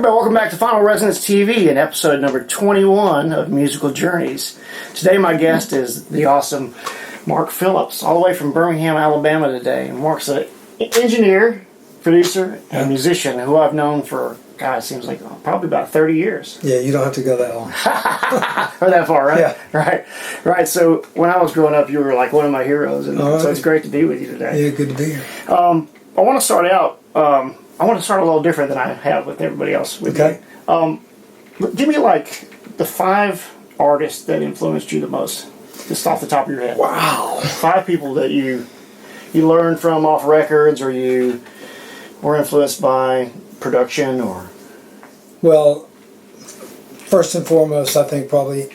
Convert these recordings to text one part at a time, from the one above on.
everybody, welcome back to Final Resonance TV and episode number 21 of Musical Journeys. Today my guest is the awesome Marc Phillips, all the way from Birmingham, Alabama today. Marc's an engineer, producer, and musician who I've known for, God, it seems like probably about 30 years. Yeah, you don't have to go that long. Or that far, right? Yeah. Right. So when I was growing up, you were like one of my heroes, and so it's great to be with you today. Yeah, good to be here. I want to start out, I want to start a little different than I have with everybody else. Okay. Give me like the 5 artists that influenced you the most, just off the top of your head. Wow. 5 people that you learned from off records, or you were influenced by production, or... Well, first and foremost, I think probably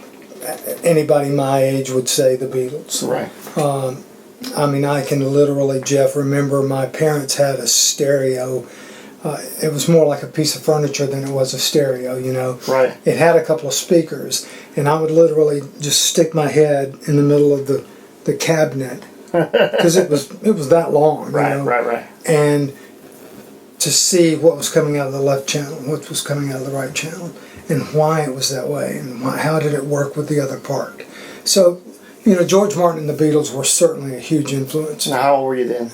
anybody my age would say the Beatles. Right. I mean, I can literally, Jeff, remember my parents had a stereo. It was more like a piece of furniture than it was a stereo, you know. Right. It had a couple of speakers, and I would literally just stick my head in the middle of the cabinet because it was that long. Right, you know? right. And to see what was coming out of the left channel, what was coming out of the right channel, and why it was that way, and how did it work with the other part. So, you know, George Martin and the Beatles were certainly a huge influence. Now, how old were you then?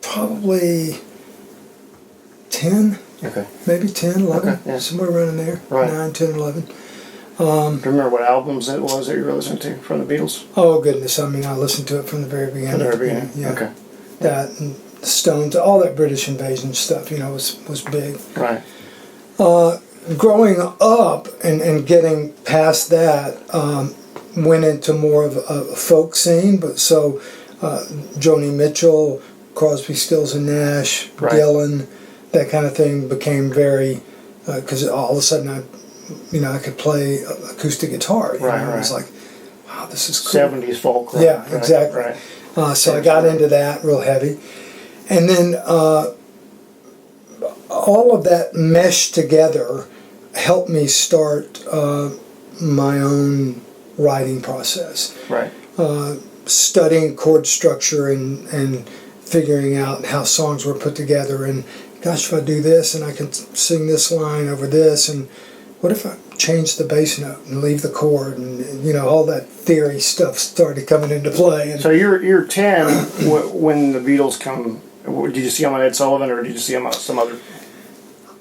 Probably 10. Okay. Maybe 10, 11, okay, yeah. Somewhere around in there. Right. 9, 10, 11. Do you remember what albums it was that you were listening to from the Beatles? Oh, goodness. I mean, I listened to it from the very beginning. From the very beginning? Yeah. Okay. That and the Stones, all that British invasion stuff, you know, was big. Right. Growing up and getting past that, went into more of a folk scene, but so Joni Mitchell, Crosby, Stills and Nash, right. Dylan, that kind of thing became very, because all of a sudden I could play acoustic guitar. Right. I was like, wow, this is cool. 70s folk. Right? Yeah, exactly. Right. So I got into that real heavy. And then all of that meshed together helped me start my own writing process. Right. Studying chord structure and figuring out how songs were put together, and gosh, if I do this and I can sing this line over this, and what if I change the bass note and leave the chord, and you know, all that theory stuff started coming into play. And so you're 10 when the Beatles come. Did you see them on Ed Sullivan, or did you see them on some other?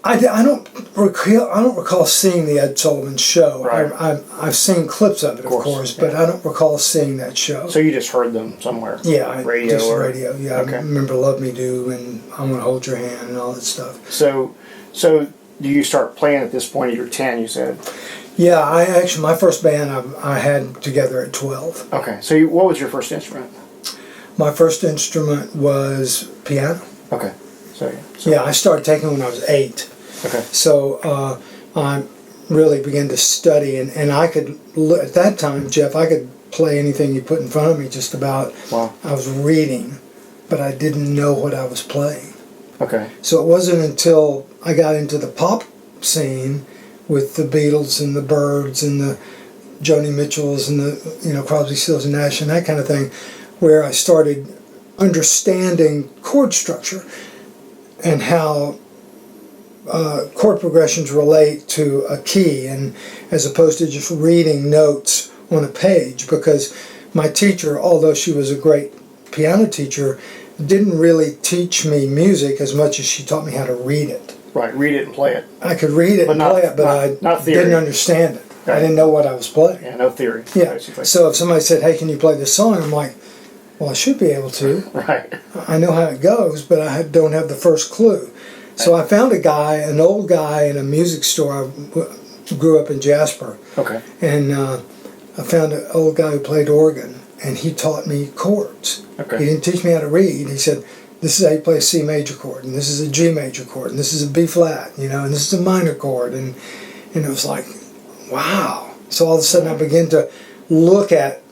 I don't recall seeing the Ed Sullivan show. Right. I've seen clips of it, of course, but I don't recall seeing that show. So you just heard them somewhere? Yeah, radio. Radio. Yeah, okay. I remember "Love Me Do" and "I'm Gonna Hold Your Hand" and all that stuff. So do you start playing at this point? You're 10, you said. Yeah, my first band I had together at 12. Okay, so what was your first instrument? My first instrument was piano. Okay, so yeah, I started taking when I was 8. Okay. So I really began to study, and I could, at that time, Jeff, I could play anything you put in front of me just about. Wow. I was reading, but I didn't know what I was playing. Okay. So it wasn't until I got into the pop scene with the Beatles and the Byrds and the Joni Mitchells and the Crosby, Stills and Nash and that kind of thing, where I started understanding chord structure and how chord progressions relate to a key, and as opposed to just reading notes on a page, because my teacher, although she was a great piano teacher, didn't really teach me music as much as she taught me how to read it. Right, read it and play it. I could read it and play it, but I didn't understand it. Right. I didn't know what I was playing. Yeah, no theory. Yeah. Basically. So if somebody said, "Hey, can you play this song?" I'm like, "Well, I should be able to." Right. I know how it goes, but I don't have the first clue. So I found an old guy in a music store. I grew up in Jasper. Okay. And I found an old guy who played organ, and he taught me chords. Okay. He didn't teach me how to read. He said, "This is how you play a C major chord, and this is a G major chord, and this is a B flat, and this is a minor chord." And it was like, wow. So all of a sudden I began to look at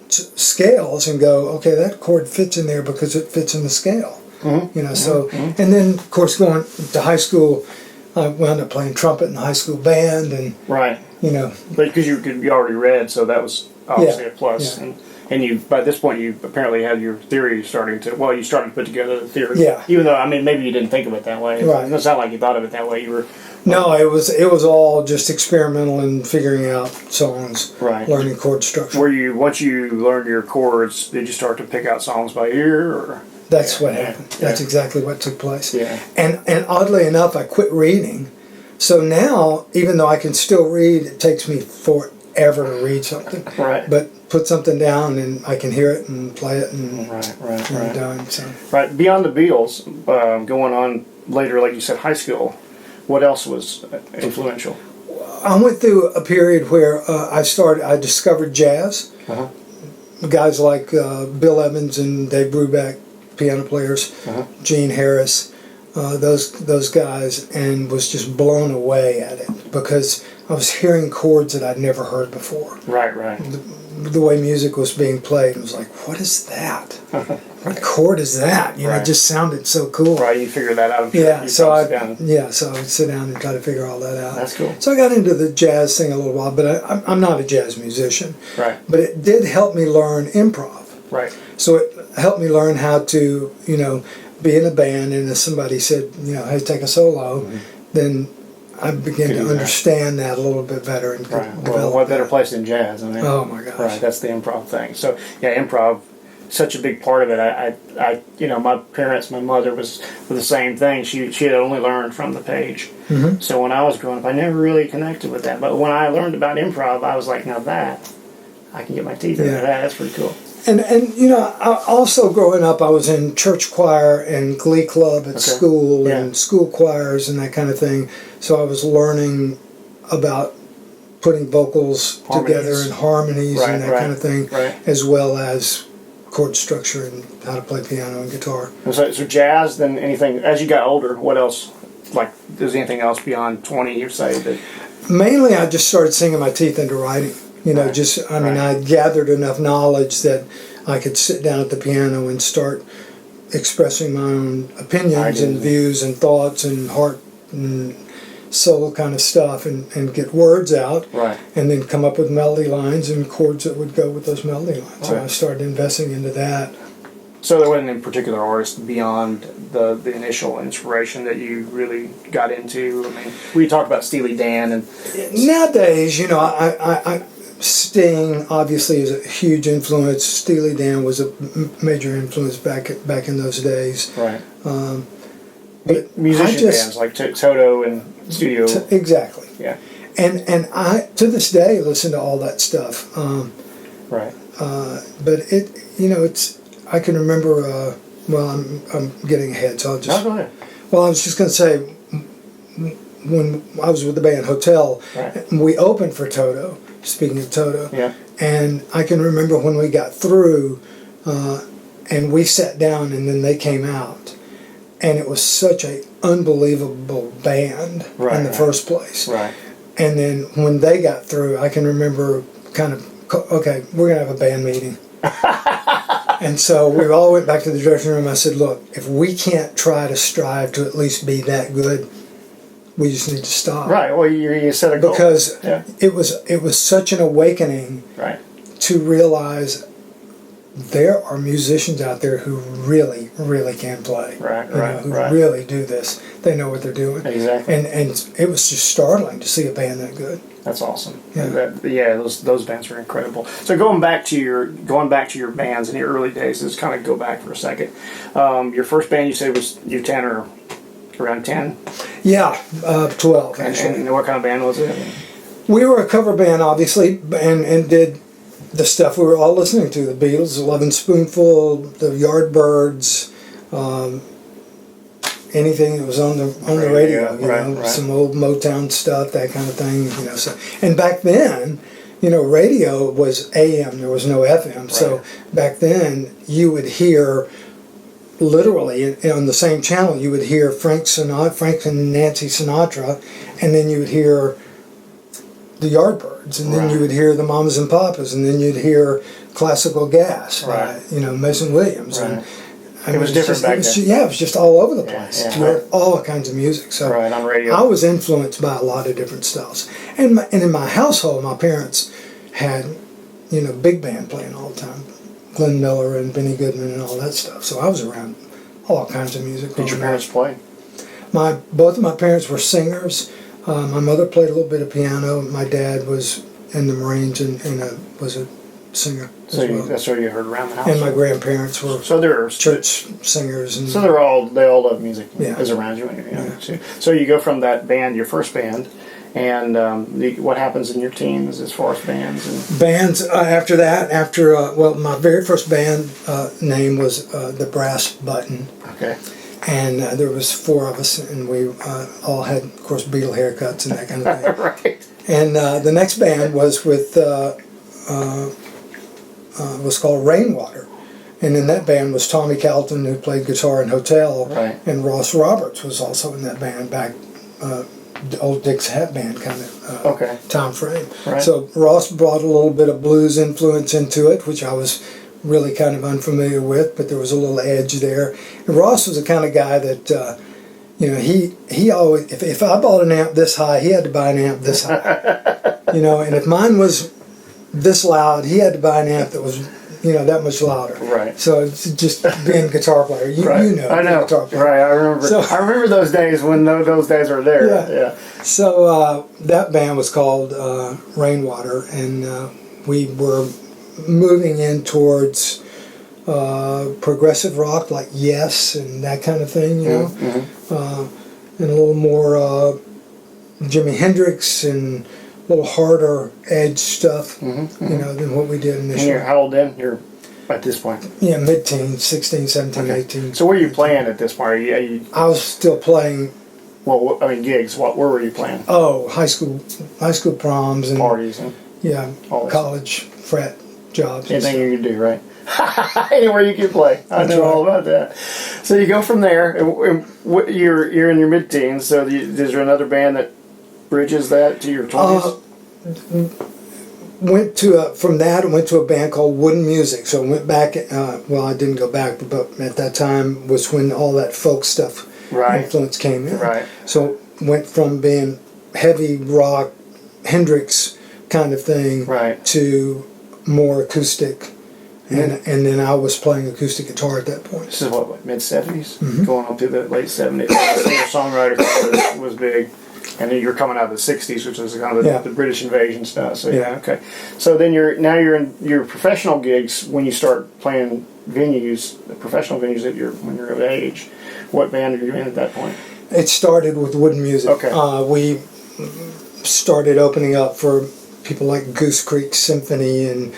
scales and go, okay, that chord fits in there because it fits in the scale. Mm-hmm. And then of course going to high school, I wound up playing trumpet in the high school band, and right. you know. But because you already read, so that was obviously a plus. Yeah. And you, by this point, you apparently had your theory starting to. Well, you started to put together the theory. Yeah. Even though, I mean, maybe you didn't think of it that way. Right. It doesn't sound like you thought of it that way. You were. No, it was all just experimental and figuring out songs, Right. learning chord structure. Were you, once you learned your chords, did you start to pick out songs by ear, or? That's what happened. That's exactly what took place. Yeah. And oddly enough, I quit reading. So now, even though I can still read, it takes me forever to read something. Right. But put something down and I can hear it and play it and Right. done. So. Right. Beyond the Beatles, going on later, like you said, high school, what else was influential? I went through a period where I discovered jazz. Uh-huh. Guys like Bill Evans and Dave Brubeck, piano players, Gene Harris, those guys, and was just blown away at it because I was hearing chords that I'd never heard before. Right. The way music was being played, it was like, what is that? What chord is that? You know, it just sounded so cool. Right, you figure that out. So I would sit down and try to figure all that out. That's cool. So I got into the jazz thing a little while, but I'm not a jazz musician. Right. But it did help me learn improv. Right. So it helped me learn how to, be in a band, and if somebody said, hey, take a solo, then I began to understand that a little bit better and Right. develop Well, what better place than jazz? I mean, oh my gosh. Right, that's the improv thing. So yeah, improv, such a big part of it. I my parents, my mother was the same thing. She had only learned from the page. Mm-hmm. So when I was growing up, I never really connected with that. But when I learned about improv, I was like, now that I can get my teeth into that. That's pretty cool. And I also growing up, I was in church choir and glee club at school and school choirs and that kind of thing. So I was learning about putting vocals together and harmonies and that kind of thing, as well as chord structure and how to play piano and guitar. So jazz, then anything, as you got older, what else, like, is anything else beyond 20 you say? That mainly I just started sinking my teeth into writing. I gathered enough knowledge that I could sit down at the piano and start expressing my own opinions and views and thoughts and heart and soul kind of stuff and get words out and then come up with melody lines and chords that would go with those melody lines. So I started investing into that. So there wasn't any particular artist beyond the initial inspiration that you really got into? I mean, we talked about Steely Dan and... Nowadays, I Sting obviously is a huge influence. Steely Dan was a major influence back in those days. Right. But musician bands like Toto and Studio. Exactly. Yeah. And I to this day listen to all that stuff. Right. But it's I can remember. I'm getting ahead, so I'll just. No, go ahead. Well, I was just going to say when I was with the band Hotel, we opened for Toto. Speaking of Toto, and I can remember when we got through, and we sat down, and then they came out, and it was such a unbelievable band in the first place. Right. And then when they got through, I can remember kind of, okay, we're gonna have a band meeting. And so we all went back to the dressing room. I said, look, if we can't try to strive to at least be that good, we just need to stop. Right. Well, you set a goal. Because it was such an awakening to realize there are musicians out there who really, really can play. Who really do this. They know what they're doing. Exactly. And it was just startling to see a band that good. That's awesome. Yeah. Those bands are incredible. So going back to your bands in the early days, let's kind of go back for a second. Your first band you said was U10 or around 10? Yeah, 12 actually. And what kind of band was it? We were a cover band, obviously, and did the stuff we were all listening to: the Beatles, the Lovin' Spoonful, the Yardbirds, anything that was on the radio. Some old Motown stuff, that kind of thing. So, and back then, radio was AM. There was no FM. So back then, you would hear. Literally on the same channel, you would hear Frank and Nancy Sinatra, and then you would hear the Yardbirds, and then you would hear the Mamas and Papas, and then you'd hear Classical Gas, Mason Williams, and It was different back then. Yeah, it was just all over the place. Yeah, You heard all kinds of music. So right, on radio. I was influenced by a lot of different styles. And in my household, my parents had, big band playing all the time. Glenn Miller and Benny Goodman and all that stuff. So I was around all kinds of music. Did your parents play? Both of my parents were singers. My mother played a little bit of piano. My dad was in the Marines and was a singer. So that's what you heard around the house. And my grandparents were church singers. And so they all love music. Yeah. Is around you. So you go from that band, your first band, and what happens in your teens as far as bands? After that, my very first band name was the Brass Button. Okay. And there was 4 of us, and we all had, of course, Beatle haircuts and that kind of thing. Right. And the next band was was called Rainwater, and in that band was Tommy Calton, who played guitar in Hotel, right. And Ross Roberts was also in that band back. The old Dick's Hat Band kind of time frame. Right. So Ross brought a little bit of blues influence into it, which I was really kind of unfamiliar with, but there was a little edge there. And Ross was the kind of guy that, he always, if I bought an amp this high, he had to buy an amp this high. And if mine was this loud, he had to buy an amp that was, that much louder. Right. So it's just being a guitar player. Right. I know. Guitar player. Right. I remember those days when those days were there. Yeah. So that band was called Rainwater, and we were moving in towards progressive rock, like Yes and that kind of thing, and a little more Jimi Hendrix and a little harder edge stuff, than what we did initially. And how old then? You're at this point? Yeah, mid-teens, 16, 17, 18. So where are you playing at this point? I was still playing. Well, I mean, gigs. Where were you playing? Oh, high school proms and parties and college frat jobs. Anything you can do, right? Anywhere you can play. I know all about that. So you go from there, and you're in your mid-teens. So is there another band that bridges that to your 20s? Went to a band called Wooden Music. So I went back. I didn't go back, but at that time was when all that folk stuff influence came in. Right. So went from being heavy rock, Hendrix kind of thing, to more acoustic. And then I was playing acoustic guitar at that point. This is what mid-70s? Going on through the late 70s. Singer-songwriter was big. And then you're coming out of the 60s, which is kind of the British invasion stuff. So okay. So then you're in your professional gigs when you start playing professional venues when you're of age. What band are you in at that point? It started with Wooden Music. Okay. We started opening up for people like Goose Creek Symphony and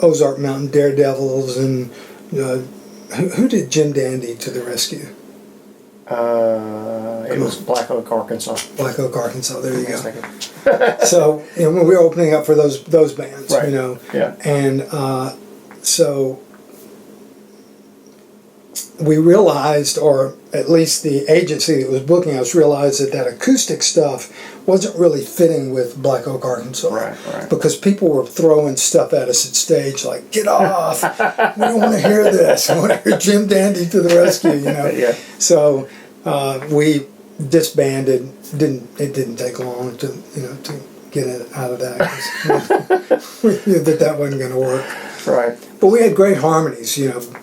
Ozark Mountain Daredevils, and who did Jim Dandy to the Rescue? It was Black Oak, Arkansas. Black Oak, Arkansas. There you go. So when we were opening up for those bands, and so we realized, or at least the agency that was booking us realized that acoustic stuff wasn't really fitting with Black Oak, Arkansas. Right. Because people were throwing stuff at us at stage like, "Get off! We don't want to hear this. I want to hear Jim Dandy to the rescue." So we disbanded. It didn't take long to get it out of that. We knew that wasn't going to work. Right. But we had great harmonies,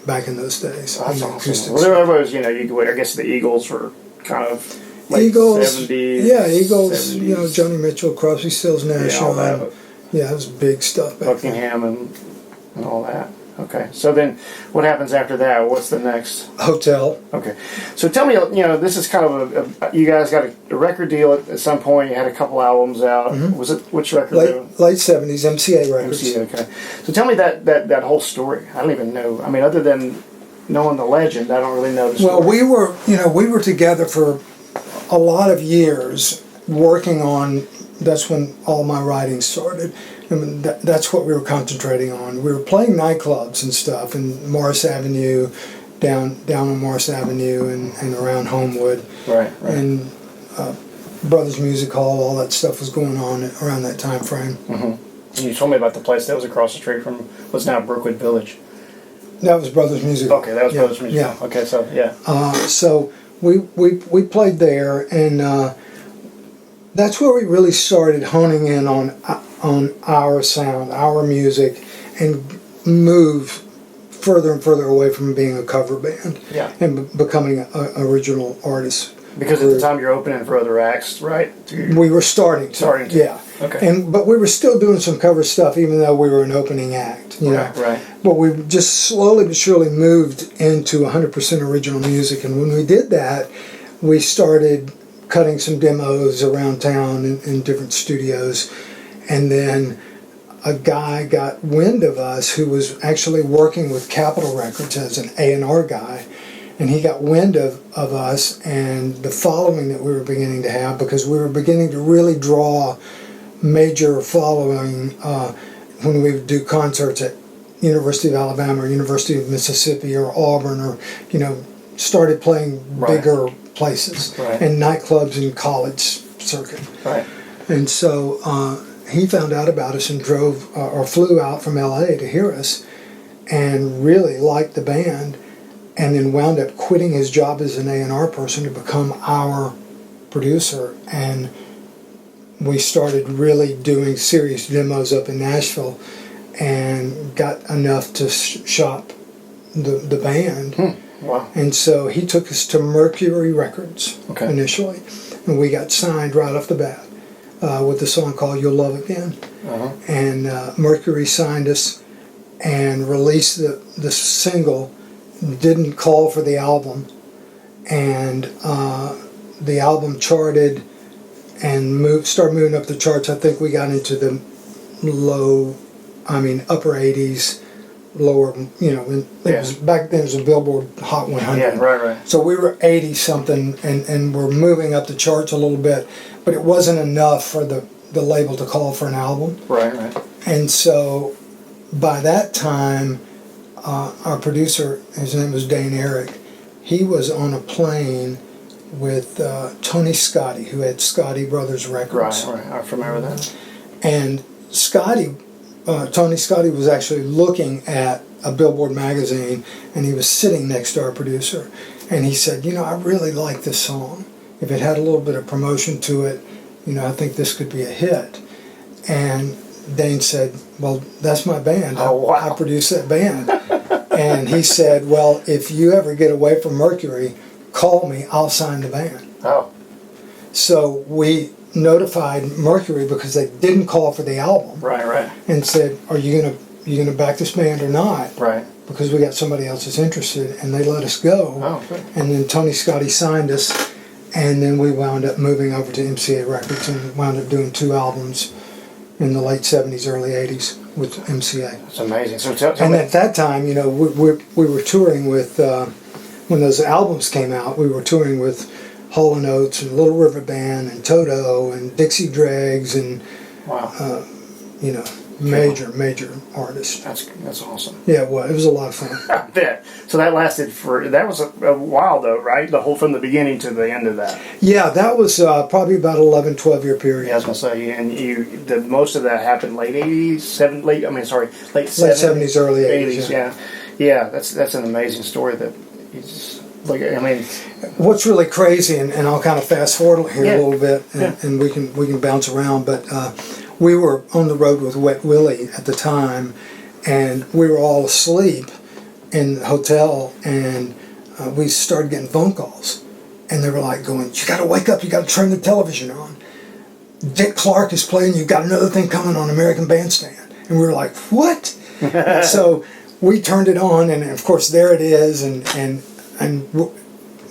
back in those days. That's awesome. Well, there was, I guess the Eagles were kind of late Eagles, 70s. Yeah, Eagles, 70s. Joni Mitchell, Crosby, Stills, Nash all that. Yeah, it was big stuff back Buckingham and all that. Okay, so then what happens after that? What's the next? Hotel. Okay, so tell me, this is kind of you guys got a record deal at some point. You had a couple albums out. Was it, which record? Late 70s, MCA Records. MCA, okay. So tell me that whole story. I don't even know. I mean, other than knowing the legend, I don't really know the story. Well, we were together for a lot of years working on. That's when all my writing started. I mean, that's what we were concentrating on. We were playing nightclubs and stuff in Morris Avenue, down on Morris Avenue and around Homewood. Right. And Brothers Music Hall, all that stuff was going on around that time frame. And you told me about the place that was across the street from what's now Brookwood Village. That was Brothers Music. Okay, that was Yeah, Brothers Music. yeah. Okay, so yeah. So we played there, and that's where we really started honing in on our sound, our music, and moved further and further away from being a cover band, Yeah. and becoming an original artist. Because at the time you're opening for other acts, right? We were starting to. Yeah. Okay. But we were still doing some cover stuff, even though we were an opening act. You know? Right. But we just slowly but surely moved into 100% original music, and when we did that, we started cutting some demos around town in different studios, and then a guy got wind of us who was actually working with Capitol Records as an A&R guy, and he got wind of us and the following that we were beginning to have, because we were beginning to really draw major following when we would do concerts at University of Alabama or University of Mississippi or Auburn, or started playing bigger places and nightclubs and college circuit. Right. And so he found out about us and drove or flew out from LA to hear us, and really liked the band, and then wound up quitting his job as an A&R person to become our producer. And we started really doing serious demos up in Nashville, and got enough to shop the band. Wow. And so he took us to Mercury Records initially, and we got signed right off the bat with a song called You'll Love Again. And Mercury signed us and released the single, didn't call for the album, and the album charted and started moving up the charts. I think we got into the upper 80s, lower, it was back then it was a Billboard Hot 100. Yeah, right. So we were 80 something, and we're moving up the charts a little bit, but it wasn't enough for the label to call for an album. Right. And so by that time, our producer, his name was Dane Eric, he was on a plane with Tony Scotti, who had Scotti Brothers Records. Right. I'm familiar with that. And Tony Scotti was actually looking at a Billboard magazine, and he was sitting next to our producer, and he said, I really like this song. If it had a little bit of promotion to it, I think this could be a hit. And Dane said, well, that's my band. Oh, wow. I produce that band. And he said, well, if you ever get away from Mercury, call me, I'll sign the band. Oh. So we notified Mercury, because they didn't call for the album. Right. And said, are you gonna back this band or not? Right. Because we got somebody else that's interested, and they let us go. Oh, good. And then Tony Scotti signed us, and then we wound up moving over to MCA Records and wound up doing 2 albums in the late 70s, early 80s with MCA. That's amazing. So tell And me. at that time, we were touring with, when those albums came out, we were touring with Hall & Oates and Little River Band and Toto and Dixie Dregs and, Wow. major artists. That's awesome. Yeah, it was a lot of fun. I bet. So that lasted that was a while though, right? The whole from the beginning to the end of that. Yeah, that was probably about 11, 12-year period. Yeah, I was gonna say, and most of that happened late 80s, late 70s, early 80s. Yeah. That's an amazing story that you just look at. I mean, what's really crazy, and I'll kind of fast forward here a little bit, and we can bounce around, but we were on the road with Wet Willie at the time, and we were all asleep in the hotel, and we started getting phone calls, and they were like going, you got to wake up, you got to turn the television on. Dick Clark is playing, you've got another thing coming on American Bandstand. And we were like, what? So we turned it on, and of course there it is, and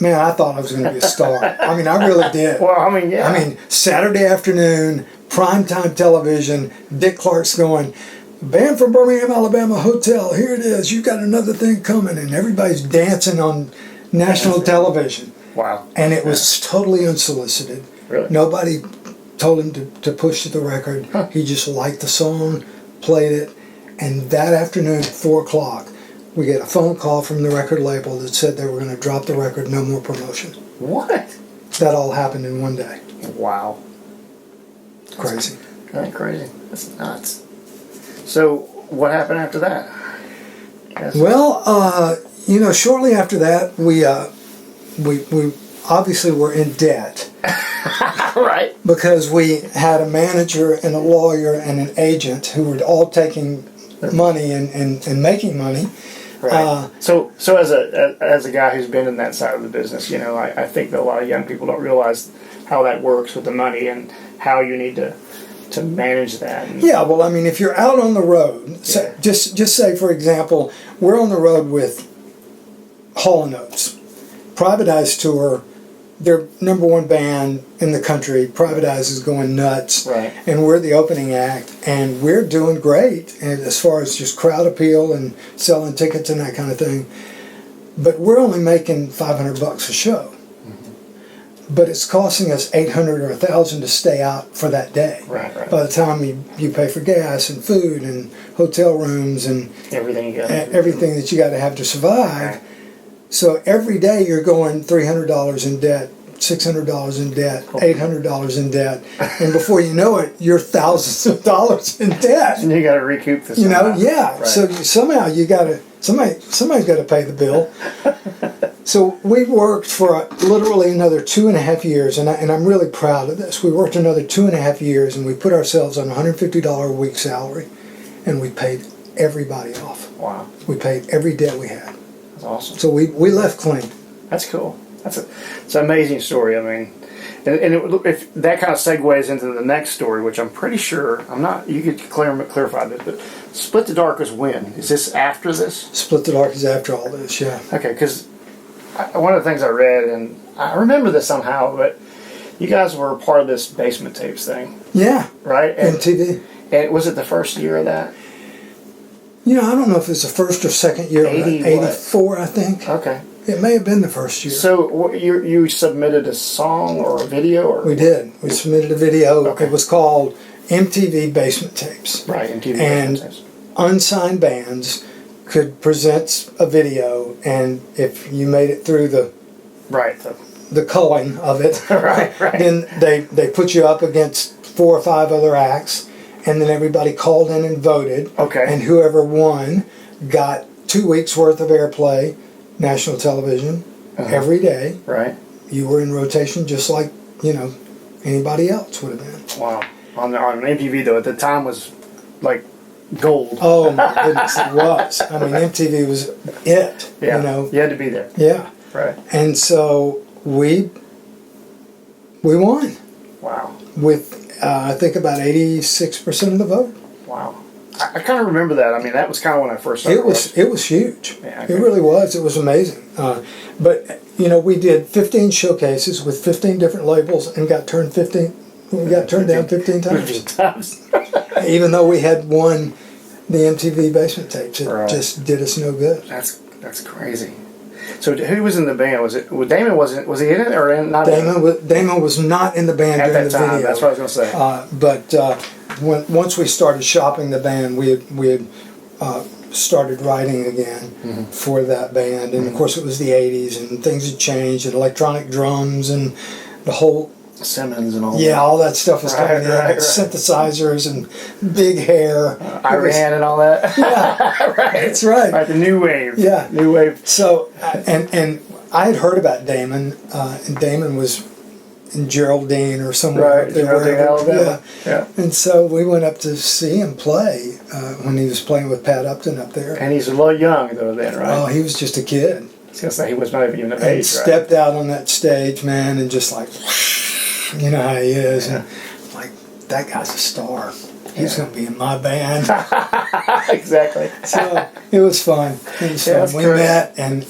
man, I thought I was going to be a star. I mean, I really did. well, I mean, yeah. I mean, Saturday afternoon, primetime television, Dick Clark's going, band from Birmingham, Alabama hotel, here it is, you've got another thing coming, and everybody's dancing on national television. Wow. And it was totally unsolicited. Really? Nobody told him to push the record. Huh. He just liked the song, played it, and that afternoon at 4 o'clock, we get a phone call from the record label that said they were going to drop the record, no more promotion. What? That all happened in one day. Wow. Crazy. That's crazy. That's nuts. So what happened after that? Well, shortly after that, we obviously were in debt. Right. Because we had a manager and a lawyer and an agent who were all taking money and making money. Right. So as a guy who's been in that side of the business, I think that a lot of young people don't realize how that works with the money and how you need to manage that. Yeah, well, I mean, if you're out on the road, just say, for example, we're on the road with Hall & Oates, Private Eye's tour. Their #1 band in the country. Private Eyes is going nuts, right? And we're the opening act, and we're doing great. And as far as just crowd appeal and selling tickets and that kind of thing, but we're only making $500 a show. Mm-hmm. But it's costing us $800 or $1,000 to stay out for that day. Right. By the time you pay for gas and food and hotel rooms and everything that you got to have to survive. Right. So every day you're going $300 in debt, $600 in debt, $800 in debt, and before you know it, you're thousands of dollars in debt. And you got to recoup this. Yeah. Right. So somehow somebody's got to pay the bill. So we worked for literally another 2.5 years, and I'm really proud of this. We worked another 2.5 years, and we put ourselves on a $150 a week salary, and we paid everybody off. Wow. We paid every debt we had. That's awesome. So we left clean. That's cool. It's an amazing story. I mean, if that kind of segues into the next story, which I'm pretty sure you could clarify this, but Split the Dark was when? Is this after this? Split the Dark is after all this, yeah. Okay, because one of the things I read, and I remember this somehow, but you guys were part of this Basement Tapes thing. Yeah. Right? MTV. And was it the first year of that? I don't know if it's the first or second year. 84, I think. Okay. It may have been the first year. So you submitted a song or a video? Or? We did. We submitted a video. Okay. It was called MTV Basement Tapes. Right, MTV and Basement Tapes. Unsigned bands could present a video, and if you made it through the culling of it, right. then they put you up against 4 or 5 other acts, and then everybody called in and voted. Okay. And whoever won got 2 weeks worth of airplay, national television, every day. Right. You were in rotation just like, anybody else would have been. Wow. On MTV, though, at the time was like gold. Oh, my goodness, it was. I mean, MTV was it. Yeah. You had to be there. Yeah. Right. And so we won. Wow. With, I think, about 86% of the vote. Wow. I kind of remember that. I mean, that was kind of when I first started. It was huge. Yeah, It really was. It was amazing. But we did 15 showcases with 15 different labels and got turned down 15 times. Even though we had won the MTV Basement Tapes, it just did us no good. That's crazy. So who was in the band? Was Damon? Was he in it or not? Damon was not in the band at during that the time. video. That's what I was going to say. But once we started shopping the band, we had started writing again for that band, and of course it was the '80s, and things had changed, and electronic drums, and the whole Simmons and all. Yeah, all that stuff was coming in. Right. Synthesizers and big hair. Iran and all that. Yeah, right. That's right. Right, the new wave. Yeah, new wave. So, and I had heard about Damon, and Damon was in Geraldine or somewhere. Right, Geraldine, Alabama. Yeah. And so we went up to see him play when he was playing with Pat Upton up there. And he's a little young though then, right? Oh, he was just a kid. I was gonna say he was not even of age, right? Stepped out on that stage, man, and just like, you know how he is, and like, that guy's a star. He's going to be in my band. Exactly. So it was fun. It was fun. We met, and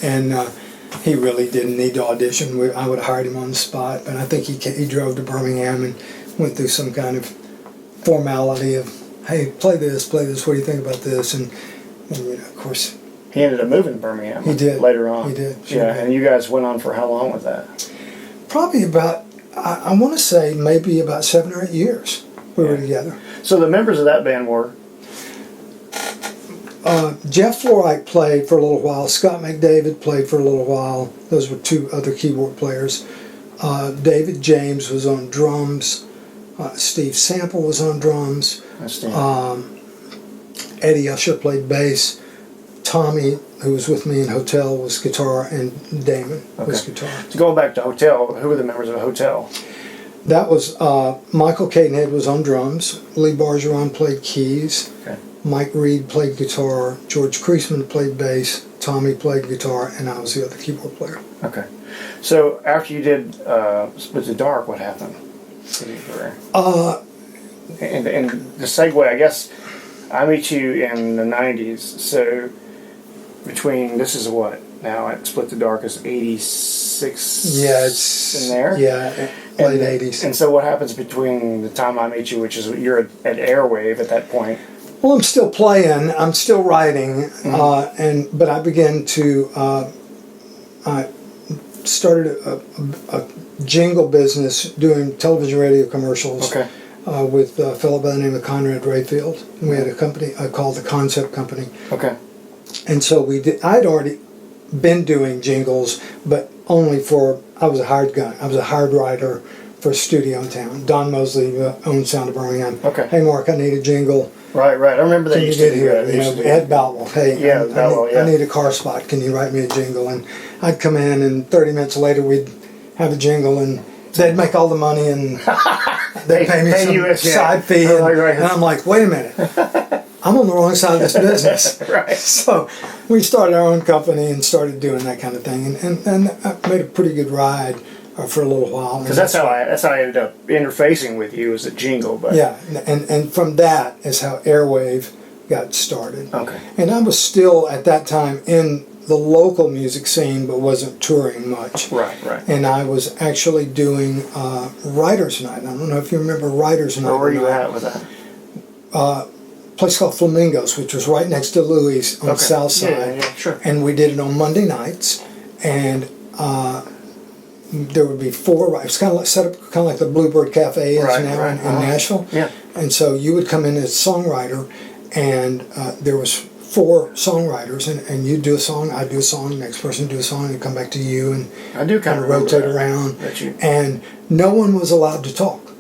he really didn't need to audition. I would have hired him on the spot, but I think he drove to Birmingham and went through some kind of formality of, hey, play this. What do you think about this? And of course, he ended up moving to Birmingham. He did later on. He did. Sure did. And you guys went on for how long with that? Probably about, I want to say maybe about 7 or 8 years we were together. So the members of that band were? Jeff Florite played for a little while. Scott McDavid played for a little while. Those were 2 other keyboard players. David James was on drums. Steve Sample was on drums. Eddie Usher played bass. Tommy, who was with me in Hotel, was guitar, and Damon was guitar. So going back to Hotel, who were the members of Hotel? That was Michael Cadenhead was on drums. Lee Bargeron played keys. Okay. Mike Reed played guitar. George Kreisman played bass. Tommy played guitar, and I was the other keyboard player. Okay. So after you did Split the Dark, what happened? And the segue, I guess, I meet you in the 90s. So between, this is what? Now at Split the Dark is 86 it's in there? Yeah, late 80s. And so what happens between the time I meet you, which is you're at Airwave at that point? Well, I'm still playing. I'm still writing, but I began to. I started a jingle business doing television, radio commercials. Okay. With a fellow by the name of Conrad Rayfield. And we had a company called the Concept Company. Okay. And so we did. I'd already been doing jingles, but only for, I was a hired gun. I was a hired writer for a studio in town. Don Mosley owned Sound of Birmingham. Okay. Hey Mark, I need a jingle. Right. I remember that. Can you get here? Ed Boutwell. Hey, I need a car spot. Can you write me a jingle? And I'd come in, and 30 minutes later we'd have a jingle, and they'd make all the money, and they'd pay me some side fee. And I'm like, wait a minute. I'm on the wrong side of this business. Right. So we started our own company and started doing that kind of thing, and I made a pretty good ride for a little while. Because that's how I ended up interfacing with you, as a jingle. But yeah, and from that is how Airwave got started. Okay. And I was still at that time in the local music scene, but wasn't touring much. Right. And I was actually doing Writers' Night. I don't know if you remember Writers' Night. Where were you at with that? Place called Flamingos, which was right next to Louis on the south side. Yeah, sure. And we did it on Monday nights, and there would be 4. It was kind of like, set up kind of like the Bluebird Cafe is now in Nashville. Yeah. And so you would come in as a songwriter, and there was 4 songwriters, and you'd do a song, I'd do a song, the next person would do a song, and it'd come back to you, and I do kind of rotate around. And no one was allowed to talk.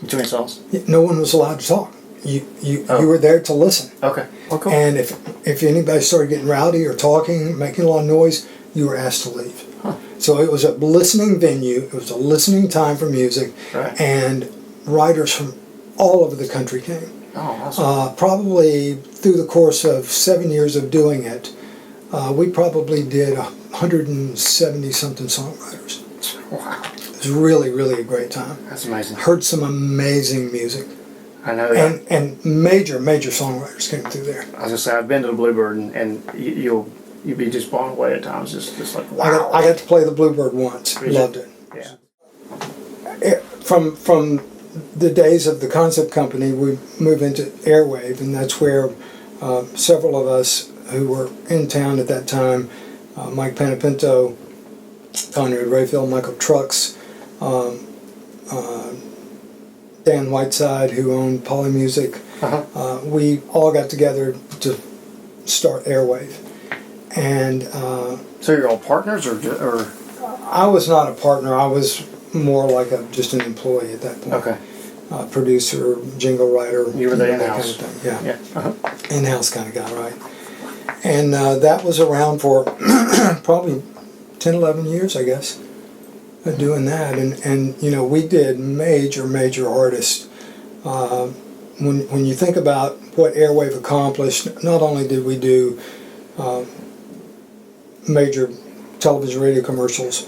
Too many songs? No one was allowed to talk. You were there to listen. Okay. Oh, cool. And if anybody started getting rowdy or talking, making a lot of noise, you were asked to leave. Huh. So it was a listening venue. It was a listening time for music, and writers from all over the country came. Oh, awesome. Probably through the course of 7 years of doing it, we probably did 170-something songwriters. Wow. It was really, really a great time. That's amazing. Heard some amazing music. I know that. And major songwriters came through there. I was going to say, I've been to the Bluebird, and you'll be just blown away at times. Just like, wow. I got to play the Bluebird once. Loved it. Yeah. From the days of the Concept Company, we moved into Airwave, and that's where several of us who were in town at that time, Mike Panapinto, Conrad Rayfield, Michael Trucks, Dan Whiteside, who owned Poly Music, we all got together to start Airwave. And so you're all partners, or? I was not a partner. I was more like just an employee at that point. Okay. Producer, jingle writer. You were the in-house. Kind of thing. Yeah. Yeah. In-house kind of guy, right? And that was around for probably 10, 11 years, I guess, doing that. And you know, we did major artists. When you think about what Airwave accomplished, not only did we do major television, radio commercials,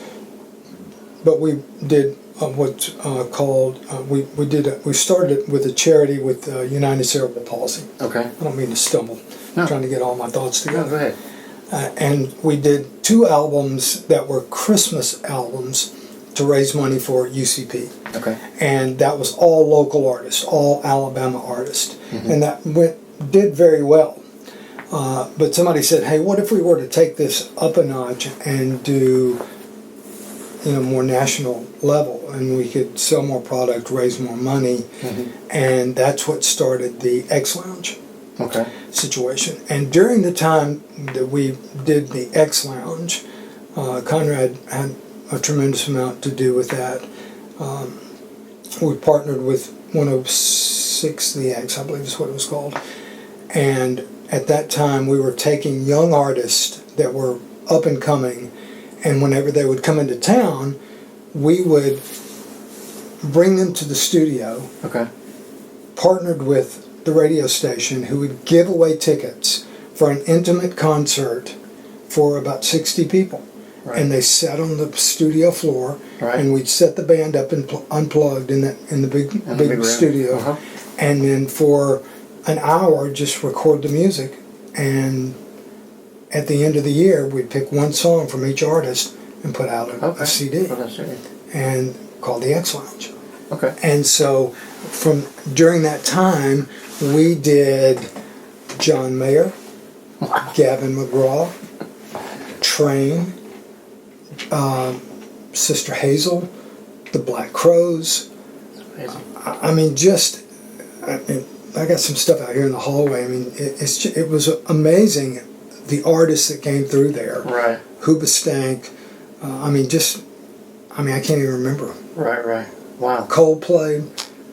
but we did what's called we started with a charity with United Cerebral Palsy. Okay. I don't mean to stumble. No. I'm trying to get all my thoughts together. No, go ahead. And we did 2 albums that were Christmas albums to raise money for UCP. Okay. And that was all local artists, all Alabama artists, and that did very well. But somebody said, "Hey, what if we were to take this up a notch and do, more national level, and we could sell more product, raise more money?" And that's what started the X Lounge situation. And during the time that we did the X Lounge, Conrad had a tremendous amount to do with that. We partnered with 106 The X, I believe is what it was called, and at that time we were taking young artists that were up and coming, and whenever they would come into town, we would bring them to the studio, Okay. partnered with the radio station, who would give away tickets for an intimate concert for about 60 people. Right. And they sat on the studio floor, Right. and we'd set the band up and unplugged in the big big room. studio, Uh-huh. and then for an hour just record the music. And at the end of the year, we'd pick one song from each artist and put out a CD, What else? and called the X Lounge. Okay. And so during that time, we did John Mayer, Gavin McGraw, Train, Sister Hazel, the Black Crows. Amazing. I mean, I got some stuff out here in the hallway. I mean, it was amazing, the artists that came through there. Right. Hoobastank. I can't even remember. Right. Wow. Coldplay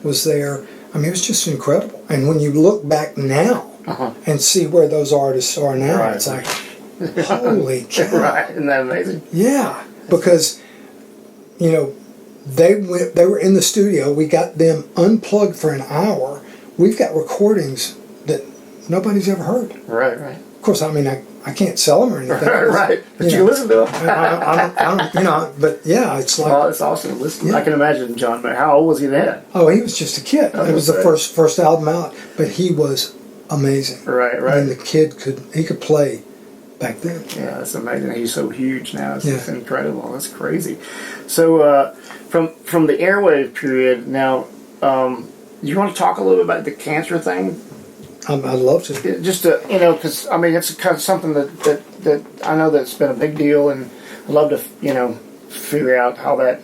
was there. I mean, it was just incredible. And when you look back now and see where those artists are now, Right. it's like, holy cow. Right. Isn't that amazing? Yeah, because, they were in the studio. We got them unplugged for an hour. We've got recordings that nobody's ever heard. Right. Of course, I mean, I can't sell them or anything. Right. But you can listen to them. I don't, but yeah, it's like, Well, it's awesome. Listen, Yeah. I can imagine John Mayer. How old was he then? oh, he was just a kid. It was the first album out, but he was amazing. Right. I mean, the kid could play back then. Yeah, that's amazing. He's so huge now. It's Yeah. just incredible. That's crazy. So, from the airwave period, now, you want to talk a little bit about the cancer thing? I'd love to. Just to, because I mean, it's kind of something that I know that's been a big deal, and I'd love to, figure out how that,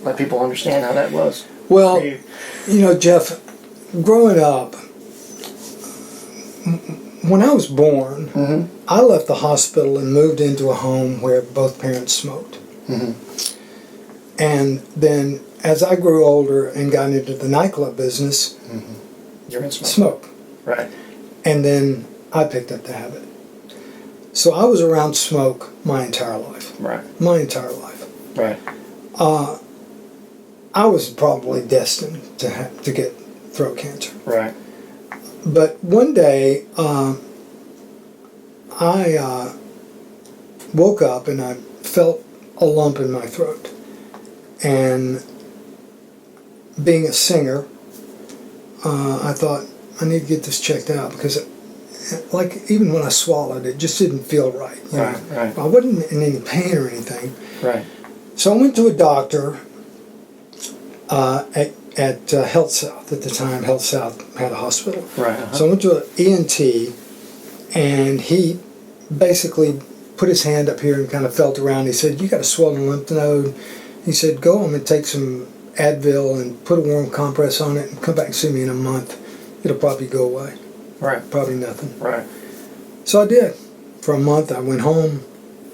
let people understand how that was. Well, for you. Jeff, growing up, when I was born, I left the hospital and moved into a home where both parents smoked. And then as I grew older and got into the nightclub business, You're in smoke. smoke. Right. And then I picked up the habit. So I was around smoke my entire life. Right. My entire life. Right. I was probably destined to get throat cancer. Right. But one day, I woke up and I felt a lump in my throat. And being a singer, I thought, I need to get this checked out, because even when I swallowed, it just didn't feel right. Right. I wasn't in any pain or anything. Right. So I went to a doctor at Health South. At the time, Health South had a hospital. Right. So I went to an ENT, and he basically put his hand up here and kind of felt around. He said, "You got a swollen lymph node." He said, "Go home and take some Advil and put a warm compress on it and come back and see me in a month. It'll probably go away." Right. Probably nothing. Right. So I did. For a month, I went home,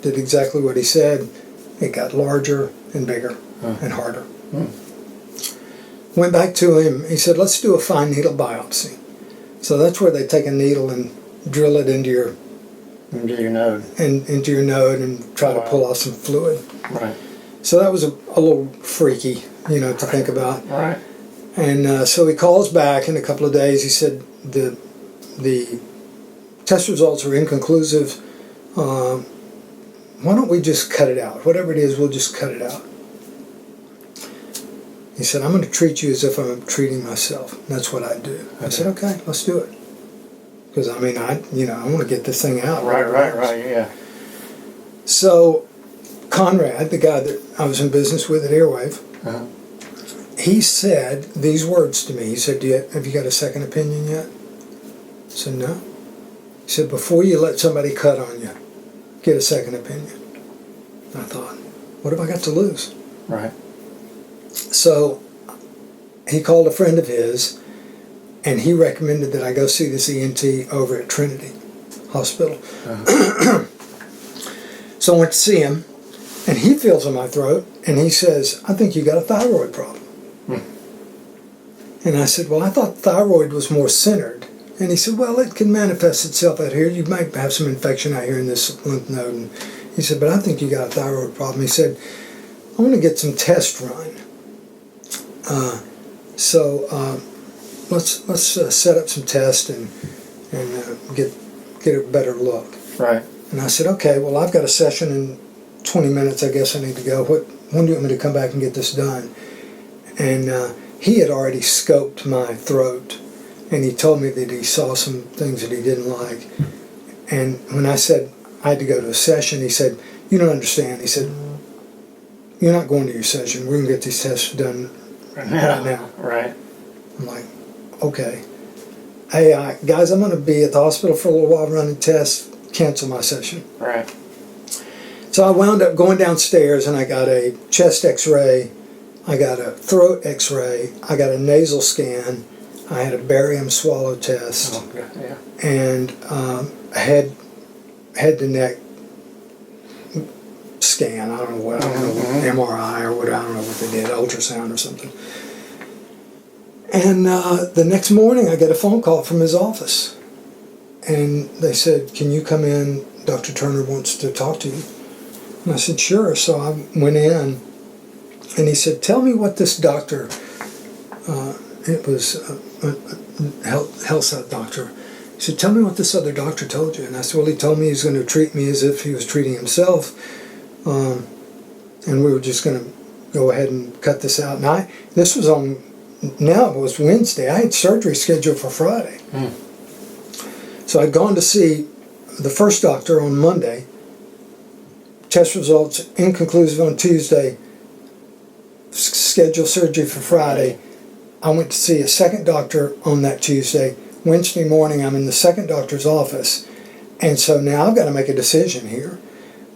did exactly what he said. It got larger and bigger and harder. Went back to him. He said, "Let's do a fine needle biopsy." So that's where they take a needle and drill it into your node. into your node and try to pull off some fluid. Right. So that was a little freaky, to think about. Right. And so he calls back in a couple of days. He said the test results are inconclusive. Why don't we just cut it out? Whatever it is, we'll just cut it out. He said, "I'm going to treat you as if I'm treating myself." That's what I do. I said, "Okay, let's do it." Because I want to get this thing out. Right. Yeah. So Conrad, the guy that I was in business with at Airwave, he said these words to me. He said, "Have you got a second opinion yet?" I said, "No." He said, "Before you let somebody cut on you, get a second opinion." And I thought, what have I got to lose? Right. So he called a friend of his, and he recommended that I go see this ENT over at Trinity Hospital. So I went to see him, and he feels in my throat, and he says, "I think you got a thyroid problem." And I said, "Well, I thought thyroid was more centered And he said, well, it can manifest itself out here. You might have some infection out here in this lymph node. And he said, but I think you got a thyroid problem. He said, I want to get some tests run. So let's set up some tests and get a better look. Right. And I said, okay, well, I've got a session in 20 minutes. I guess I need to go. When do you want me to come back and get this done? And he had already scoped my throat, and he told me that he saw some things that he didn't like. And when I said I had to go to a session, he said, you don't understand. He said, you're not going to your session. We're going to get these tests done right now. Right. I'm like, okay. Hey, guys, I'm going to be at the hospital for a little while running tests. Cancel my session. Right. So I wound up going downstairs, and I got a chest x-ray, I got a throat x-ray, I got a nasal scan, I had a barium swallow test, Oh, good. Yeah. and a head to neck scan. I don't know what, MRI or what, I don't know what they did, ultrasound or something. And the next morning I get a phone call from his office. And they said, can you come in? Dr. Turner wants to talk to you. And I said, sure. So I went in, and he said, tell me what this doctor, it was a health doctor. He said, tell me what this other doctor told you. And I said, well, he told me he was going to treat me as if he was treating himself. And we were just going to go ahead and cut this out. And this was on, now it was Wednesday. I had surgery scheduled for Friday. So I'd gone to see the first doctor on Monday. Test results inconclusive on Tuesday. Scheduled surgery for Friday. I went to see a second doctor on that Tuesday. Wednesday morning I'm in the second doctor's office. And so now I've got to make a decision here,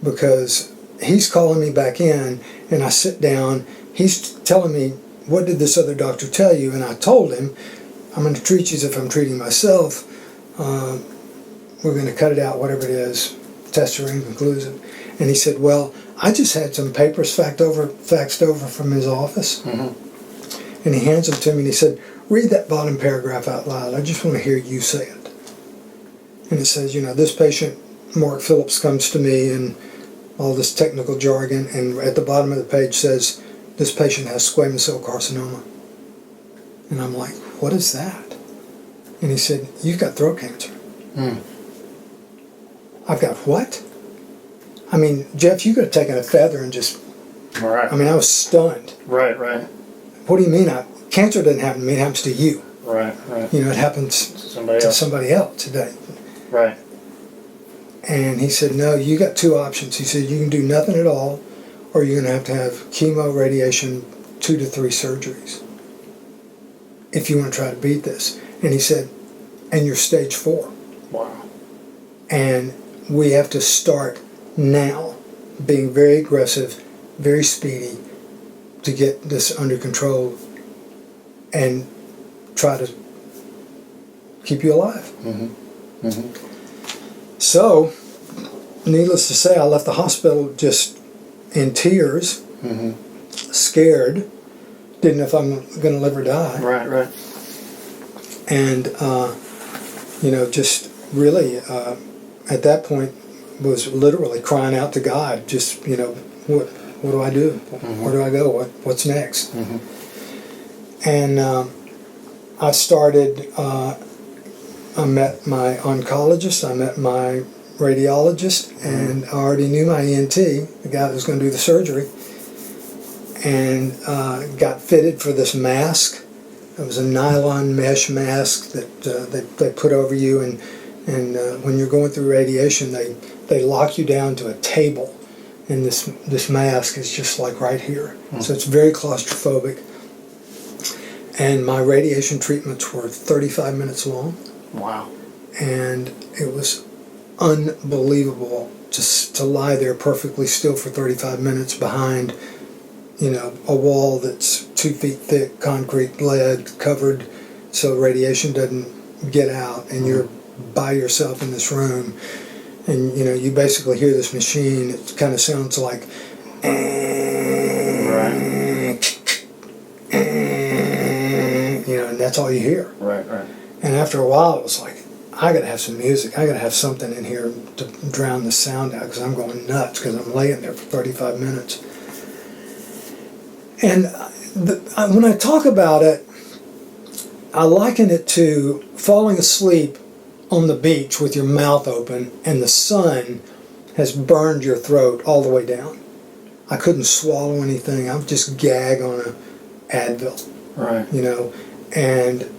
because he's calling me back in, and I sit down. He's telling me, what did this other doctor tell you? And I told him, I'm going to treat you as if I'm treating myself. We're going to cut it out, whatever it is. Tests are inconclusive. And he said, well, I just had some papers faxed over from his office. And he hands them to me, and he said, read that bottom paragraph out loud. I just want to hear you say it. And it says, you know, this patient, Marc Phillips, comes to me, and all this technical jargon, and at the bottom of the page says, this patient has squamous cell carcinoma. And I'm like, what is that? And he said, you've got throat cancer. I've got what? I mean, Jeff, you could have taken a feather and just... Right. I mean, I was stunned. Right, right. What do you mean? Cancer doesn't happen to me, it happens to you. Right, right. You know, it happens to somebody else today. Right. And he said, no, you got two options. He said, you can do nothing at all, or you're going to have chemo, radiation, 2 to 3 surgeries if you want to try to beat this. And he said, and you're stage 4. Wow. And we have to start now, being very aggressive, very speedy, to get this under control and try to keep you alive. So, needless to say, I left the hospital just in tears, scared, didn't know if I'm going to live or die. Right, right. And, you know, just really, at that point, was literally crying out to God, just, you know, what do I do? Where do I go? What's next? And I started, I met my oncologist, I met my radiologist, and I already knew my ENT, the guy that was going to do the surgery, and got fitted for this mask. It was a nylon mesh mask that they put over you, and when you're going through radiation, they lock you down to a table, and this mask is just like right here. So it's very claustrophobic. And my radiation treatments were 35 minutes long. Wow. And it was unbelievable just to lie there perfectly still for 35 minutes behind, you know, a wall that's 2 feet thick, concrete, lead covered, so radiation doesn't get out, and you're by yourself in this room, and you know, you basically hear this machine. It kind of sounds like you know, and that's all you hear. Right, right. And And after a while, it was like, I got to have some music. I got to have something in here to drown the sound out, because I'm going nuts because I'm laying there for 35 minutes. And when I talk about it, I liken it to falling asleep on the beach with your mouth open and the sun has burned your throat all the way down. I couldn't swallow anything. I would just gag on a Advil. Right. You know, and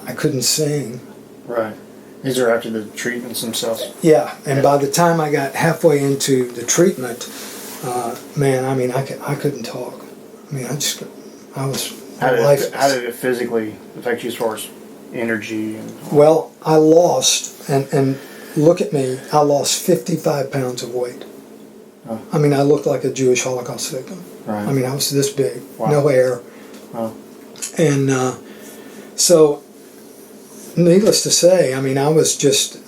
I couldn't sing. Right. These are after the treatments themselves. Yeah, and by the time I got halfway into the treatment, man, I mean, I couldn't talk. I mean, I was lifeless. How did it physically affect you as far as energy? Well, I lost, and look at me, I lost 55 pounds of weight. Oh. I mean, I looked like a Jewish Holocaust victim. Right. I mean, I was this big, Wow. no hair. Wow. And so, needless to say, I mean, I was just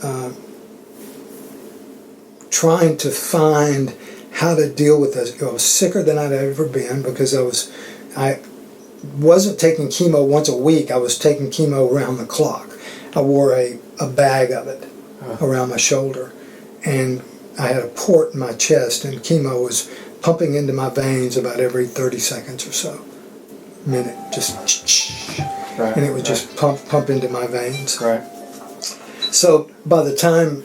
trying to find how to deal with this. I was sicker than I'd ever been, because I wasn't taking chemo once a week. I was taking chemo around the clock. I wore a bag of it around my shoulder, and I had a port in my chest, and chemo was pumping into my veins about every 30 seconds or so. Minute, just Right. and it would just pump into my veins. Right. So by the time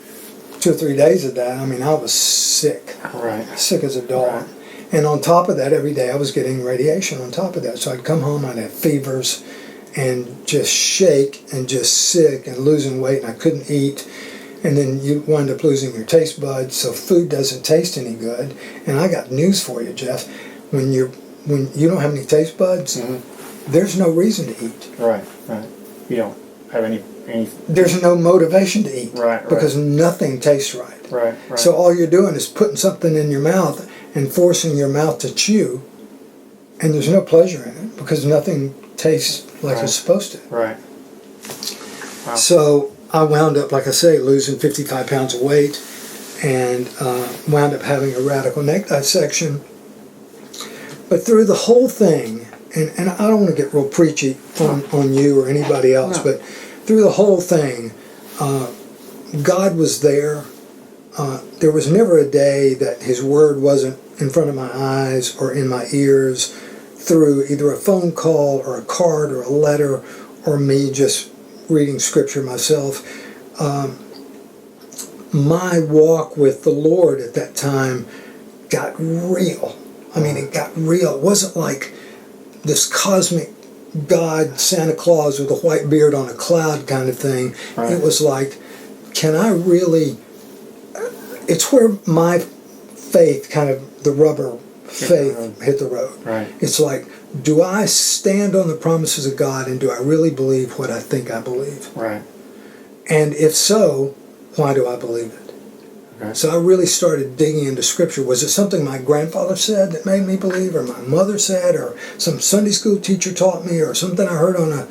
2 or 3 days of that, I mean, I was sick. Right. Sick as a dog. Right. And on top of that, every day I was getting radiation on top of that. So I'd come home, I'd have fevers and just shake and just sick and losing weight, and I couldn't eat. And then you wind up losing your taste buds, so food doesn't taste any good. And I got news for you, Jeff. When you don't have any taste buds, there's no reason to eat. Right. Right. You don't have any. There's no motivation to eat. Right. Because nothing tastes right. Right. Right. So all you're doing is putting something in your mouth and forcing your mouth to chew, and there's no pleasure in it because nothing tastes like it's supposed to. Right. Wow. So I wound up, like I say, losing 55 pounds of weight, and wound up having a radical neck dissection. But through the whole thing, and I don't want to get real preachy on you or anybody else, but through the whole thing, God was there. There was never a day that His Word wasn't in front of my eyes or in my ears, through either a phone call or a card or a letter or me just reading Scripture myself. My walk with the Lord at that time got real. I mean, it got real. It wasn't like this cosmic God, Santa Claus with a white beard on a cloud kind of thing. Right. It was like, can I really... It's where my faith, kind of the rubber faith, hit the road. Right. It's like, do I stand on the promises of God, and do I really believe what I think I believe? Right. And if so, why do I believe it? Okay. So I really started digging into Scripture. Was it something my grandfather said that made me believe, or my mother said, or some Sunday school teacher taught me, or something I heard on a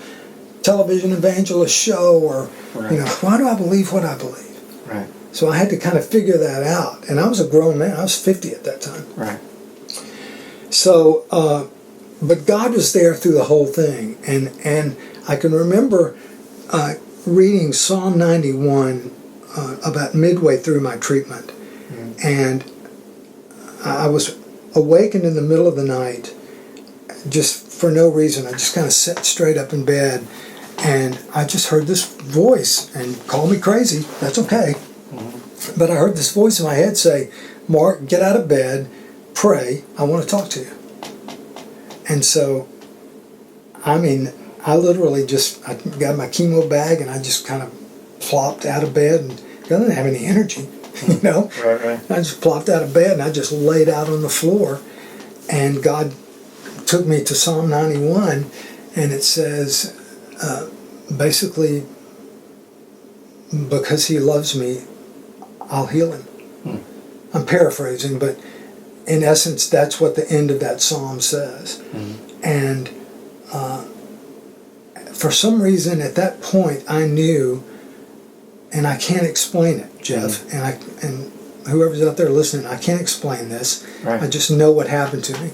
television evangelist show, or, Right. you know, why do I believe what I believe? Right. So I had to kind of figure that out. And I was a grown man. I was 50 at that time. Right. So, but God was there through the whole thing. And I can remember reading Psalm 91 about midway through my treatment. And I was awakened in the middle of the night, just for no reason. I just kind of sat straight up in bed, and I just heard this voice, and call me crazy, that's okay. But I heard this voice in my head say, Mark, get out of bed, pray, I want to talk to you. And so, I mean, I literally I got my chemo bag, and I just kind of plopped out of bed, and I didn't have any energy, you know? Right. I just plopped out of bed, and I just laid out on the floor, and God took me to Psalm 91, and it says, basically, because He loves me, I'll heal him. I'm paraphrasing, but in essence, that's what the end of that psalm says. And for some reason, at that point, I knew, and I can't explain it, Jeff, and whoever's out there listening, I can't explain this. Right. I just know what happened to me.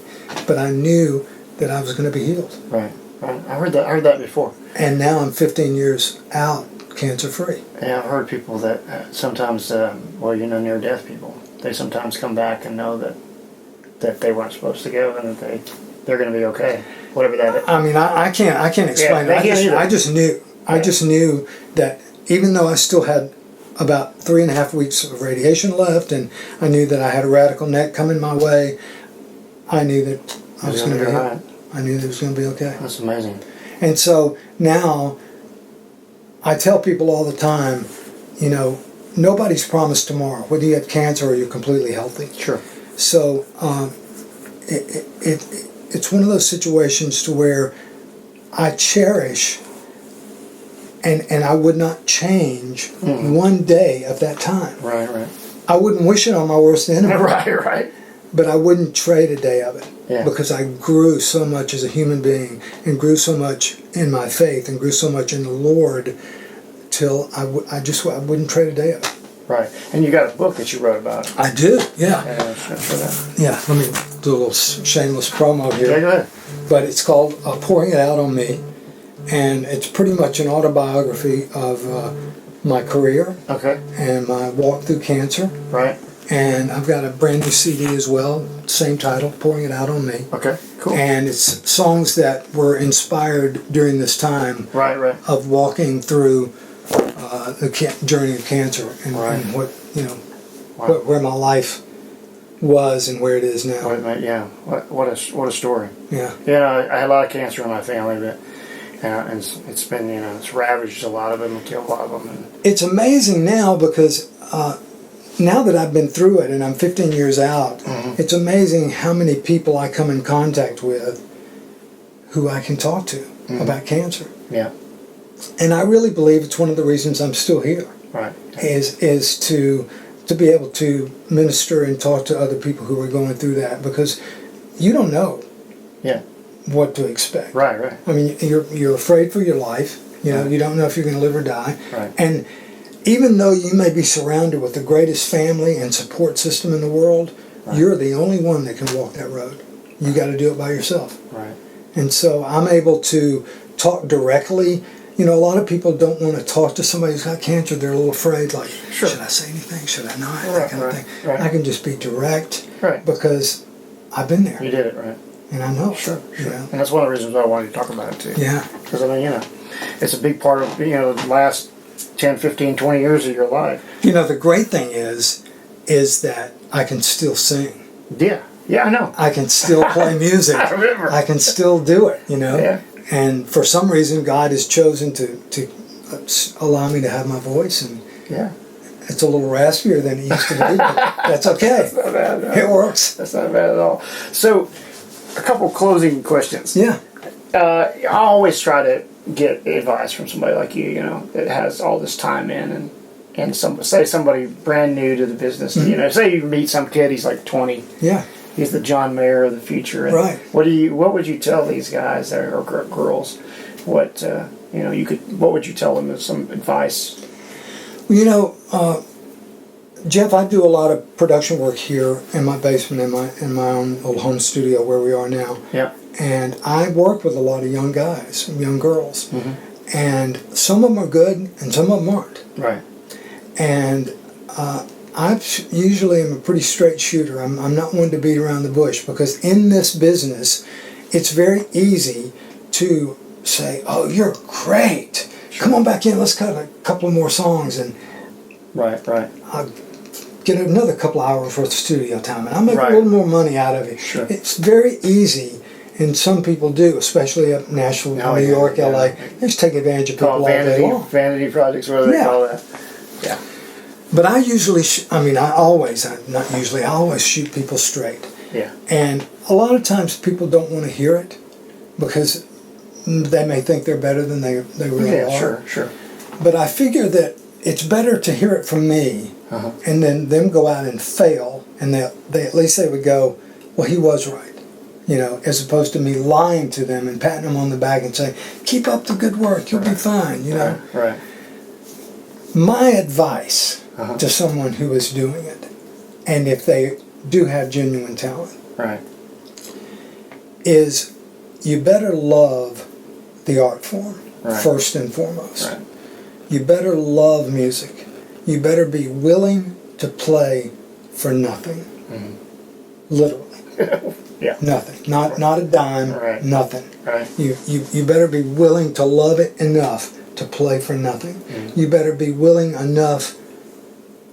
But I knew that I was going to be healed. Right. I heard that before. And now I'm 15 years out, cancer-free. Yeah, I've heard people that sometimes, near-death people, they sometimes come back and know that they weren't supposed to go and that they're going to be okay, whatever that is. I mean, I can't explain it. I just knew that even though I still had about 3.5 weeks of radiation left, and I knew that I had a radical neck coming my way, I knew that I was going to be okay. I knew that it was going to be okay. That's amazing. And so now, I tell people all the time, nobody's promised tomorrow, whether you have cancer or you're completely healthy. Sure. So it's one of those situations to where I cherish and I would not change one day of that time. Right. I wouldn't wish it on my worst enemy. Right. But I wouldn't trade a day of it. Yeah. Because I grew so much as a human being and grew so much in my faith and grew so much in the Lord till I wouldn't trade a day of it. Right. And you got a book that you wrote about it. I do, yeah. Yeah, let me do a little shameless promo here. Yeah, go ahead. But it's called Pouring It Out on Me. And it's pretty much an autobiography of my career. Okay. And my walk through cancer. Right. And I've got a brand new CD as well, same title, Pouring It Out on Me. Okay, cool. And it's songs that were inspired during this time right. of walking through the journey of cancer and what, where my life was and where it is now. What a story. Yeah. I had a lot of cancer in my family, but and it's been, it's ravaged a lot of them and killed a lot of them. And it's amazing now because now that I've been through it and I'm 15 years out, it's amazing how many people I come in contact with who I can talk to about cancer. Yeah. And I really believe it's one of the reasons I'm still here. Right. Is to be able to minister and talk to other people who are going through that, because you don't know what to expect. Right. I mean, you're afraid for your life. You don't know if you're going to live or die. Right. And even though you may be surrounded with the greatest family and support system in the world, you're the only one that can walk that road. You got to do it by yourself. Right. And so I'm able to talk directly. A lot of people don't want to talk to somebody who's got cancer. They're a little afraid, like, should I say anything? Should I not? That kind of thing. Right. I can just be direct Right. because I've been there. You did it, right. And I know. Sure. And that's one of the reasons why I wanted to talk about it, too. Yeah. Because, it's a big part of, the last 10, 15, 20 years of your life. The great thing is that I can still sing. Yeah. Yeah, I know. I can still play music. I remember. I can still do it, Yeah. And for some reason, God has chosen to allow me to have my voice. And it's a little raspier than it used to be, but that's okay. That's not bad. No. It works. That's not bad at all. So, a couple closing questions. Yeah. I always try to get advice from somebody like you, that has all this time in, and say somebody brand new to the business, say you meet some kid, he's like 20. Yeah. He's the John Mayer of the future. And right. What would you tell these guys or girls? What would you tell them as some advice? Jeff, I do a lot of production work here in my basement, in my own little home studio where we are now. Yeah. And I work with a lot of young guys, young girls. Mm-hmm. And some of them are good and some of them aren't. Right. And I usually am a pretty straight shooter. I'm not one to beat around the bush, because in this business, it's very easy to say, oh, you're great. Sure. Come on back in, let's cut a couple more songs. And right. I'll get another couple of hours worth of studio time, and I'll make a little more money out of it. Sure. It's very easy. And some people do, especially up in Nashville, New York, LA. They just take advantage of people all day long. Vanity projects, whatever they call that. Yeah. But I usually, I always shoot people straight. Yeah. And a lot of times people don't want to hear it because they may think they're better than they really are. Yeah, sure. But I figure that it's better to hear it from me and then them go out and fail, and they at least they would go, well, he was right. As opposed to me lying to them and patting them on the back and saying, keep up the good work, you'll be fine, Right. My advice to someone who is doing it, and if they do have genuine talent, is you better love the art form first and foremost. You better love music. You better be willing to play for nothing. Literally. Yeah. Nothing. Not a dime. Right. Nothing. Right. You better be willing to love it enough to play for nothing. You better be willing enough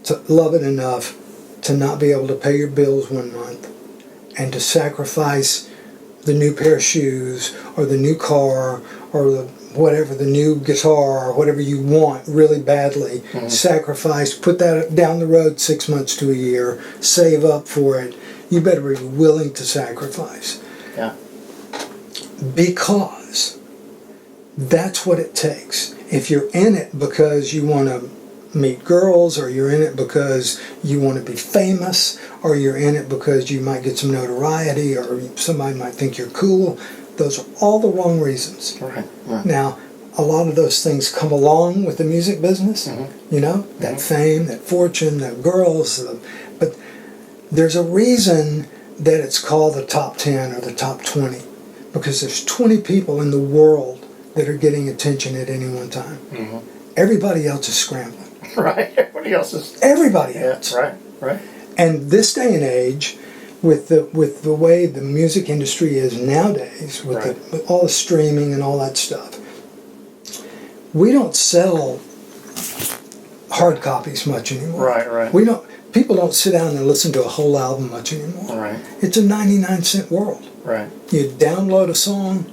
to love it enough to not be able to pay your bills one month and to sacrifice the new pair of shoes or the new car or the new guitar or whatever you want really badly. Sacrifice, put that down the road 6 months to a year, save up for it. You better be willing to sacrifice. Yeah. Because that's what it takes. If you're in it because you want to meet girls, or you're in it because you want to be famous, or you're in it because you might get some notoriety, or somebody might think you're cool, those are all the wrong reasons. Right. Now, a lot of those things come along with the music business, you know, that fame, that fortune, that girls, but there's a reason that it's called the top 10 or the top 20, because there's 20 people in the world that are getting attention at any one time. Everybody else is scrambling. Right. Everybody else is. Everybody else. Right. Right. And this day and age, with the way the music industry is nowadays, with all the streaming and all that stuff, we don't sell hard copies much anymore. Right. People don't sit down and listen to a whole album much anymore. Right. It's a 99-cent world. Right. You download a song,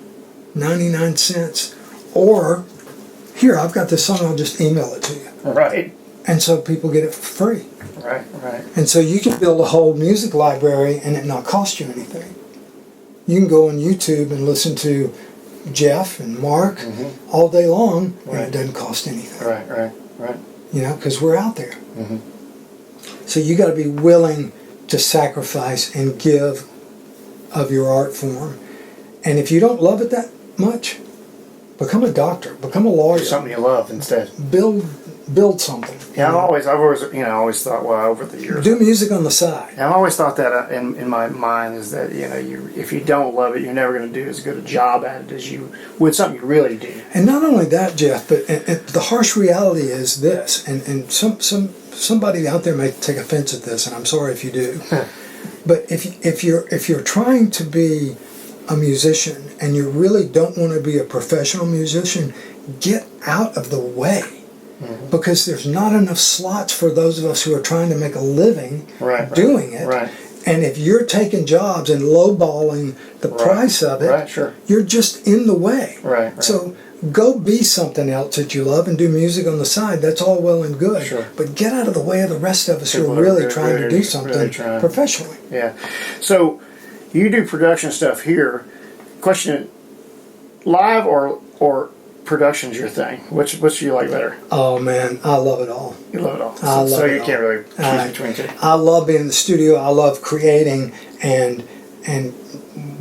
99 cents, or here, I've got this song, I'll just email it to you. Right. And so people get it for free. Right. Right. And so you can build a whole music library and it not cost you anything. You can go on YouTube and listen to Jeff and Marc all day long, and it doesn't cost anything. Right. You know, because we're out there. So you got to be willing to sacrifice and give of your art form. And if you don't love it that much, become a doctor, become a lawyer. Do something you love instead. Build something. Yeah, I've always thought, well, over the years. Do music on the side. I've always thought that in my mind is that, if you don't love it, you're never going to do as good a job at it as you would something you really do. And not only that, Jeff, but the harsh reality is this, and somebody out there may take offense at this, and I'm sorry if you do. But if you're trying to be a musician and you really don't want to be a professional musician, get out of the way. Because there's not enough slots for those of us who are trying to make a living doing it. Right. And if you're taking jobs and lowballing the price of it, you're just in the way. Right. So go be something else that you love and do music on the side. That's all well and good. Sure. But get out of the way of the rest of us who are really trying to do something professionally. Yeah. So you do production stuff here. Question: live or production's your thing? Which do you like better? Oh man, I love it all. You love it all. I love so it you all. Can't really choose between two. I love being in the studio. I love creating and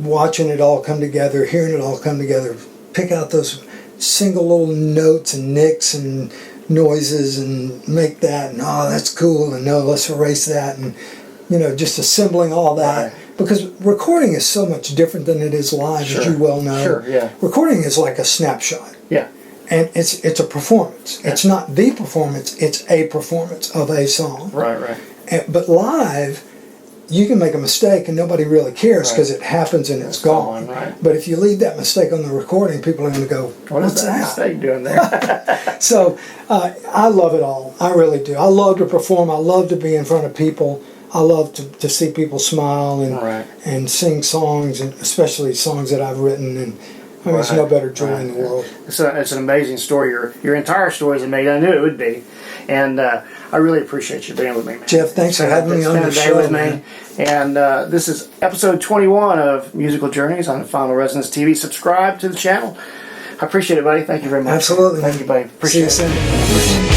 watching it all come together, hearing it all come together. Pick out those single little notes and nicks and noises and make that, and that's cool, and no, let's erase that, and just assembling all that. Because recording is so much different than it is live, as you well know. Sure, yeah. Recording is like a snapshot. Yeah. And it's a performance. Yeah. It's not the performance, it's a performance of a song. Right. But live, you can make a mistake and nobody really cares because it happens and it's gone. Right. But if you leave that mistake on the recording, people are going to go, what's that mistake doing there? So I love it all. I really do. I love to perform. I love to be in front of people. I love to see people smile and sing songs, and especially songs that I've written. And there's no better joy in the world. It's an amazing story. Your entire story is amazing. I knew it would be. And I really appreciate you being with me, man. Jeff, thanks for having me on the show with me. And this is episode 21 of Musical Journeys on Final Resonance TV. Subscribe to the channel. I appreciate it, buddy. Thank you very much. Absolutely. Thank you, buddy. Appreciate it. See you soon.